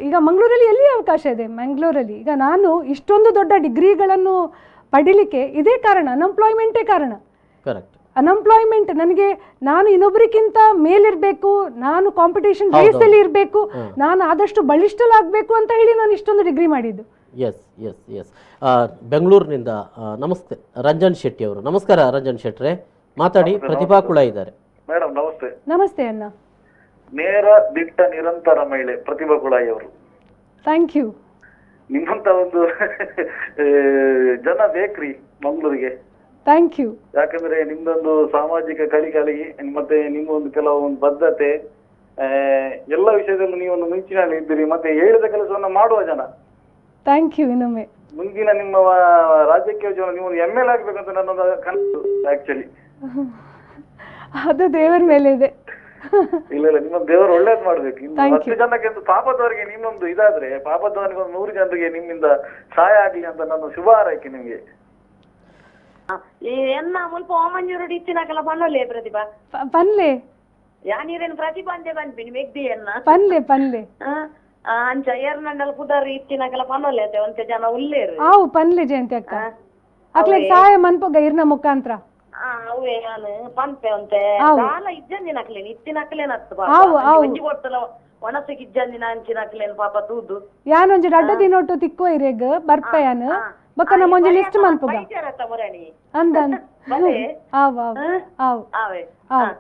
ಈಗ ಮಂಗಳೂರಲ್ಲಿ ಎಲ್ಲಿ ಅವಕಾಶ ಇದೆ? ಮಂಗಳೂರಲ್ಲಿ ಈಗ ನಾನು ಇಷ್ಟೊಂದು ದೊಡ್ಡ ಡಿಗ್ರಿಗಳನ್ನು ಪಡಿಲಿಕ್ಕೆ ಇದೇ ಕಾರಣ, ಅನ್ಎಂಪ್ಲಾಯ್ಮೆಂಟೇ ಕಾರಣ. ಕರೆಕ್ಟ್. ಅನ್ಎಂಪ್ಲಾಯ್ಮೆಂಟ್. ನನಗೆ ನಾನು ಇನ್ನೊಬ್ಬರಿಗಿಂತ ಮೇಲಿರಬೇಕು, ನಾನು ಕಾಂಪಿಟೇಷನ್ ರೇಸಲ್ಲಿ ಇರಬೇಕು, ನಾನು ಆದಷ್ಟು ಬಲಿಷ್ಠಲಾಗಬೇಕು ಅಂತ ಹೇಳಿ ನಾನು ಇಷ್ಟೊಂದು ಡಿಗ್ರಿ ಮಾಡಿದ್ದು. ಎಸ್ ಎಸ್ ಎಸ್ ಬೆಂಗಳೂರಿನಿಂದ ನಮಸ್ತೆ ರಂಜನ್ ಶೆಟ್ಟಿ ಅವರು. ನಮಸ್ಕಾರ ರಂಜನ್ ಶೆಟ್ರೆ, ಮಾತಾಡಿ. ಪ್ರತಿಭಾ ಕುಳ ಇದ್ದಾರೆ. ಮೇಡಮ್ ನಮಸ್ತೆ. ನಮಸ್ತೆ ಅಣ್ಣ. ನೇರ ದಿಟ್ಟ ನಿರಂತರ ಮಹಿಳೆ ಪ್ರತಿಭಾ ಕುಳಾಯಿ ಅವರು. Thank you. ನಿಮ್ಮಂತ ಒಂದು ಜನ ಬೇಕ್ರಿ ಮಂಗಳೂರಿಗೆ. Thank you. ಯಾಕಂದ್ರೆ ನಿಮ್ದೊಂದು ಸಾಮಾಜಿಕ ಕಳಿಕಳಿ ಮತ್ತೆ ನಿಮ್ಮೊಂದು ಕೆಲವೊಂದು ಬದ್ಧತೆ, ಎಲ್ಲ ವಿಷಯದಲ್ಲೂ ನೀವೊಂದು ಮುಂಚಿನಲ್ಲಿ ಇದ್ದೀರಿ, ಮತ್ತೆ ಹೇಳಿದ ಕೆಲಸವನ್ನ ಮಾಡುವ ಜನ. Thank you. ಇನ್ನೊಮ್ಮೆ ಮುಂದಿನ ನಿಮ್ಮ ರಾಜಕೀಯ ಜೀವನ ನೀವು ML ಆಗ್ಬೇಕಂತ ನನ್ನೊಂದು ಕನಸು ಆಕ್ಚುಲಿ. ಅದು ದೇವರ ಮೇಲೆ ಇದೆ. ಇಲ್ಲ ಇಲ್ಲ, ನಿಮ್ಮ ದೇವರು ಒಳ್ಳೇದ್ ಮಾಡ್ಬೇಕು. 10 ಜನಕ್ಕೆ ಪಾಪದವರಿಗೆ ನಿಮ್ಮೊಂದು ಇದಾದ್ರೆ ಪಾಪದವನಿಗೆ 100 ಜನರಿಗೆ ನಿಮ್ಮಿಂದ ಸಹಾಯ ಆಗ್ಲಿ ಅಂತ ನನ್ನ ಶುಭ ಹಾರೈಕೆ ನಿಮ್ಗೆ. ಎನ್ನ ಮುಲ್ಪ ಓಮಂಜೂರು ಇತ್ತಿನಕಲ ಪನ್ನೊಲ್ಲೆ ಪ್ರತಿಭಾ ಪನ್ಲೆ ಯಾನೀರೇನು ಪ್ರತಿಭಾ ಅಂತೆ ಬಂದ್ಬಿನಿ ಮೆಗ್ದಿ ಎನ್ನ ಪನ್ಲೆ ಪನ್ಲೆ ಅಂಚ ಏರ್ನಂಡಲ್ ಕುದರ್ ಇತ್ತಿನಕಲ ಪನ್ನೊಲ್ಲೆ ಅತ್ತೆ ಒಂತೆ ಜನ ಉಲ್ಲೇರು ಆವು ಪನ್ಲೆ ಜಯಂತಿ ಅಕ್ಕ ಅಕ್ಲೆ ಸಹಾಯ ಮನ್ಪಗ ಇರ್ನ ಮುಖಾಂತರ ಅವೇ ನಾನು ಪಂಪೆ ಅಂತೆ ಸಾಲ ಇಜ್ಜಂದಿನಕ್ಲೇನು ಇತ್ತಿನಕ್ಲೇನತ್ತು ಒಂಜಿ ಕೊಡ್ತಲ ಒಣಸಿಗೆ ಇಜ್ಜಂದಿನ ಅಂಚಿನಕ್ಲೇನು ಪಾಪ ತೂದು ಯಾನೊಂಜಿ ರಡ್ಡ ದಿನೊಟ್ಟು ತಿಕ್ಕೋ ಇರೆಗ್ ಬರ್ಪಯಾನ ಬಕ್ಕ ನಮ್ಮೊಂಜಿ ಲಿಸ್ಟ್ ಮನ್ಪಗ ಮುರಣಿ ಅಂದನ್ ಆವ್ ಆವ್ ಆವ್ ಆವೆ ಆವ್